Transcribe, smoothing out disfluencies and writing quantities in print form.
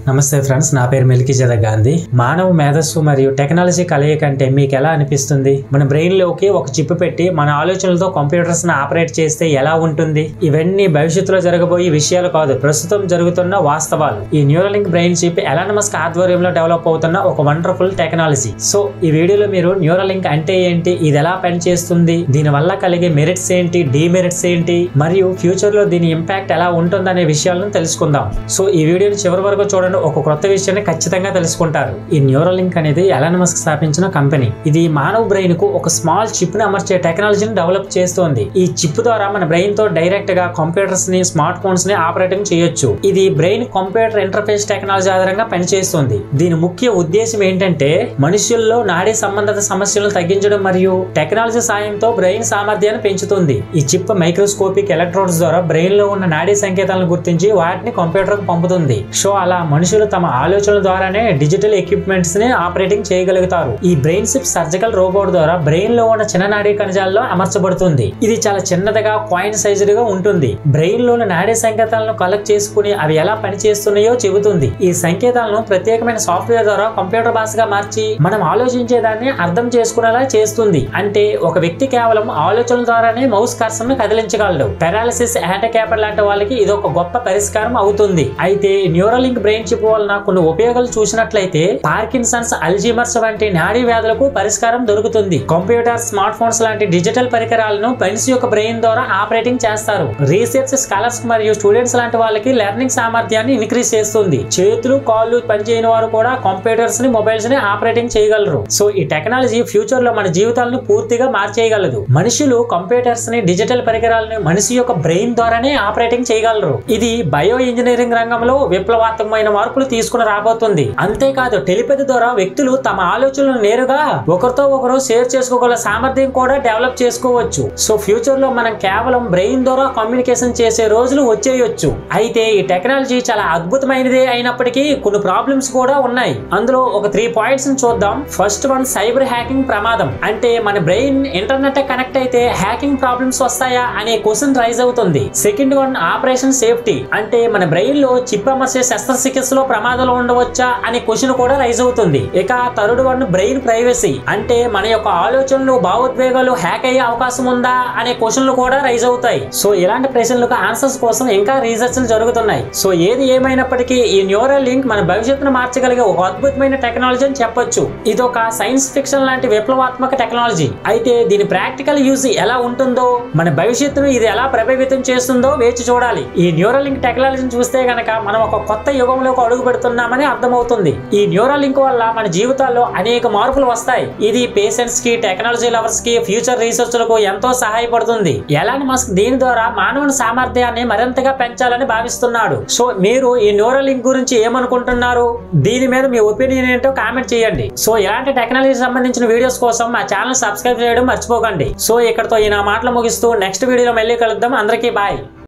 నమస్తే ఫ్రెండ్స్, నా పేరు మెల్కిజెద గాంధీ. మానవ మేధస్సు మరియు టెక్నాలజీ కలయిక అంటే మీకు ఎలా అనిపిస్తుంది? మన బ్రెయిన్ లోకి ఒక చిప్ పెట్టి మన ఆలోచనలతో కంప్యూటర్స్ ని ఆపరేట్ చేస్తే ఎలా ఉంటుంది? ఇవన్నీ భవిష్యత్తులో జరగబోయే విషయాలు కాదు, ప్రస్తుతం జరుగుతున్న వాస్తవాలు. ఈ న్యూరలింక్ బ్రెయిన్ చిప్ ఎలాన్ మస్క్ ఆధ్వర్యంలో డెవలప్ అవుతున్న ఒక వండర్ఫుల్ టెక్నాలజీ. సో ఈ వీడియోలో మీరు న్యూరలింక్ అంటే ఏంటి, ఇది ఎలా పనిచేస్తుంది, దీని వల్ల కలిగే మెరిట్స్ ఏంటి, డిమెరిట్స్ ఏంటి, మరియు ఫ్యూచర్ లో దీని ఇంపాక్ట్ ఎలా ఉంటుందనే విషయాలను తెలుసుకుందాం. సో ఈ వీడియోని చివరి వరకు చూడండి, ఒక కొత్త విషయాన్ని ఖచ్చితంగా తెలుసుకుంటారు. ఈ న్యూరలింక్ అనేది ఎలాన్ మస్క్ స్థాపించిన కంపెనీ. ఇది మానవ బ్రెయిన్ కు ఒక స్మాల్ చిప్ ని అమర్చే టెక్నాలజీని డెవలప్ చేస్తోంది. ఈ చిప్ ద్వారా మన బ్రెయిన్ తో డైరెక్ట్ గా కంప్యూటర్స్ ని, స్మార్ట్ ఫోన్స్ ని ఆపరేటింగ్ చేయొచ్చు. ఇది బ్రెయిన్ కంప్యూటర్ ఇంటర్ఫేస్ టెక్నాలజీ ఆధారంగా పనిచేస్తుంది. దీని ముఖ్య ఉద్దేశం ఏంటంటే మనుషుల్లో నాడీ సంబంధిత సమస్యలను తగ్గించడం మరియు టెక్నాలజీ సాయంతో బ్రెయిన్ సామర్థ్యాన్ని పెంచుతుంది. ఈ చిప్ మైక్రోస్కోపిక్ ఎలక్ట్రోడ్స్ ద్వారా బ్రెయిన్ లో ఉన్న నాడీ సంకేతాలను గుర్తించి వాటిని కంప్యూటర్ కు పంపుతుంది. సో అలా మనుషులు తమ ఆలోచనల ద్వారానే డిజిటల్ ఎక్విప్మెంట్స్ ని ఆపరేటింగ్ చేయగలుగుతారు. ఈ బ్రెయిన్ చిప్ సర్జికల్ రోబోట్ ద్వారా బ్రెయిన్ లో ఉన్న చిన్న నాడీ కణజాలలో అమర్చబడుతుంది. ఇది చాలా చిన్నదిగా, కాయిన్ సైజుగా ఉంటుంది. బ్రెయిన్ లోని నాడీ సంకేతాలను కలెక్ట్ చేసుకుని అవి ఎలా పనిచేస్తున్నాయో చెబుతుంది. ఈ సంకేతాలను ప్రత్యేకమైన సాఫ్ట్వేర్ ద్వారా కంప్యూటర్ భాషగా మార్చి మనం ఆలోచించేదాన్ని అర్థం చేసుకునేలా చేస్తుంది. అంటే ఒక వ్యక్తి కేవలం ఆలోచనల ద్వారానే మౌస్ కర్సర్ ను కదిలించగలడు. పారాలిసిస్, హ్యాండిక్యాప్ లాంటి వాళ్ళకి ఇది ఒక గొప్ప పరిష్కారం అవుతుంది. అయితే న్యూరలింక్ బ్రెయిన్ చిప్ వలన కొన్ని ఉపయోగాలు చూసినట్లయితే పార్కిన్సన్స్, అల్జీమర్స్ వంటి నాడీ వ్యాధులకు పరిష్కారం దొరుకుతుంది. కంప్యూటర్, స్మార్ట్ ఫోన్స్ లాంటి డిజిటల్ పరికరాలను మనిషి యొక్క బ్రెయిన్ ద్వారా ఆపరేటింగ్ చేస్తారు. రీసెర్చ్ స్కాలర్స్ మరియు స్టూడెంట్స్ లాంటి వాళ్ళకి లెర్నింగ్ సామర్థ్యాన్ని ఇంక్రీజ్ చేస్తుంది. చేతులు, కాళ్ళు పనిచేయని వారు కూడా కంప్యూటర్స్ ని, మొబైల్స్ ని ఆపరేటింగ్ చేయగలరు. సో ఈ టెక్నాలజీ ఫ్యూచర్ లో మన జీవితాలను పూర్తిగా మార్చేయగలదు. మనుషులు కంప్యూటర్స్ ని, డిజిటల్ పరికరాలను మనిషి యొక్క బ్రెయిన్ ద్వారానే ఆపరేటింగ్ చేయగలరు. ఇది బయో ఇంజనీరింగ్ రంగంలో విప్లవాత్మకమైన మార్పులు తీసుకుని రాబోతుంది. అంతేకాదు టెలిపతి ద్వారా వ్యక్తులు తమ ఆలోచనలను నేరుగా ఒకరితో ఒకరు షేర్ చేసుకోగల సామర్థ్యం కూడా డెవలప్ చేసుకోవచ్చు. సో ఫ్యూచర్ లో మనం కేవలం బ్రెయిన్ ద్వారా కమ్యూనికేషన్ చేసే రోజులు వచ్చేయొచ్చు. అయితే ఈ టెక్నాలజీ చాలా అద్భుతమైనదే అయినప్పటికీ కొన్ని ప్రాబ్లమ్స్ కూడా ఉన్నాయి. అందులో ఒక 3 పాయింట్స్ ని చూద్దాం. ఫస్ట్ వన్, సైబర్ హ్యాకింగ్ ప్రమాదం. అంటే మన బ్రెయిన్ ఇంటర్నెట్ కనెక్ట్ అయితే హ్యాకింగ్ ప్రాబ్లమ్స్ వస్తాయా అనే క్వశ్చన్ రైజ్ అవుతుంది. Second one, operation safety. అంటే మన బ్రెయిన్ లో చిప్ అమర్చే శస్త్రచికిత్సలో ప్రమాదాలు ఉండవచ్చా అనే క్వశ్చన్ కూడా రైజ్ అవుతుంది. ఇక థర్డ్ వన్, బ్రెయిన్ ప్రైవసీ. అంటే మన యొక్క ఆలోచనలు, భావోద్వేగాలు హ్యాక్ అయ్యే అవకాశం ఉందా అనే క్వశ్చన్లు కూడా రైజ్ అవుతాయి. సో ఇలాంటి ప్రశ్నలకు ఆన్సర్స్ కోసం ఇంకా రీసెర్చ్లు జరుగుతున్నాయి. సో ఏది ఏమైనప్పటికీ ఈ న్యూరల్ లింక్ మన భవిష్యత్తును మార్చగలిగే ఒక అద్భుతమైన టెక్నాలజీ అని చెప్పొచ్చు. ఇది ఒక సైన్స్ ఫిక్షన్ లాంటి విప్లవాత్మక టెక్నాలజీ. అయితే దీని ప్రాక్టికల్ యూజ్ ఎలా ఉంటుందో, మన భవిష్యత్తును ఇది ఎలా ప్రభావితం చేస్తుందో వేచి చూడాలి. ఈ న్యూరల్ లింక్ టెక్నాలజీని చూస్తే గనక మనం ఒక కొత్త యుగంలోకి అడుగు పెడుతున్నామని అర్థమవుతుంది. ఈ న్యూరల్ లింక్ వల్ల మన జీవితాల్లో అనేక మార్పులు వస్తాయి. ఇది పేషెంట్స్ కి, టెక్నాలజీ లవర్స్ కి, ఫ్యూచర్ రీసెర్చ్లకు ఎంతో సహాయపడుతుంది. ఎలాన్ మస్క్ దీని ద్వారా మానవుని సామర్థ్యాన్ని మరింతగా పెంచాలని భావిస్తున్నాడు. సో మీరు ఈ న్యూరల్ లింక్ గురించి ఏమనుకుంటున్నారు? దీని మీద మీ ఒపీనియన్ ఏంటో కామెంట్ చేయండి. సో ఇలాంటి టెక్నాలజీ సంబంధించిన వీడియోస్ కోసం మా ఛానల్ సబ్స్క్రైబ్ చేయడం మర్చిపోకండి. సో ఇక్కడతో ఈ నా మాటలు ముగిస్తూ నెక్స్ట్ వీడియోలో మళ్ళీ కలుద్దాం. అందరికీ బాయ్.